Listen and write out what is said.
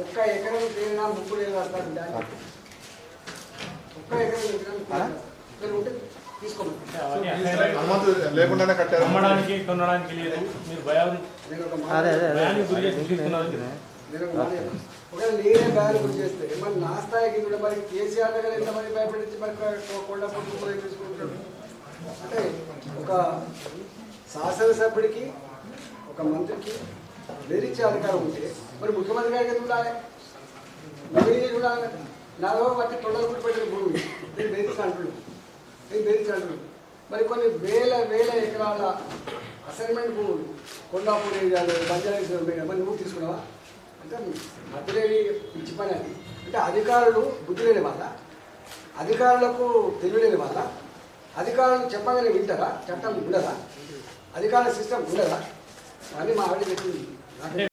ఒక్క ఎకరం తేలినా ముగ్గురు లేకుండానే కట్టారు. అమ్మడానికి కొనడానికి లేదు. మీరు భయాన్ని ఒకవేళ నేనే భయాన్ని గురి చేస్తే మరి నా స్థాయికి కూడా మరి కేసీఆర్ దగ్గర ఎంతమంది భయపడించి మరి కొండపూడి తీసుకుంటాడు అంటే ఒక శాసనసభ్యుడికి ఒక మంత్రికి బెదిరించే అధికారం ఉంటే మరి ముఖ్యమంత్రి గారికి ఎందుకు ఉండాలి నవీని ఉండాలి నాలో బట్టి తొండలు కూడా పెట్టిన భూమి నేను బెదిరించాను మరి కొన్ని వేల ఎకరాల అసైన్మెంట్ భూములు కొండాపూడి ఏరియాలో బంజారా మరి నువ్వు తీసుకున్నావా అంటే మధ్యలేని పిచ్చి పని అది అంటే అధికారులు బుద్ధి లేని వాళ్ళ అధికారులకు తెలియలేని వాళ్ళ అధికారులు చెప్పగానే వింటారా చట్టం ఉండదా అధికారుల సిస్టమ్ ఉండదా అని మా ఆవిడ చెప్పింది.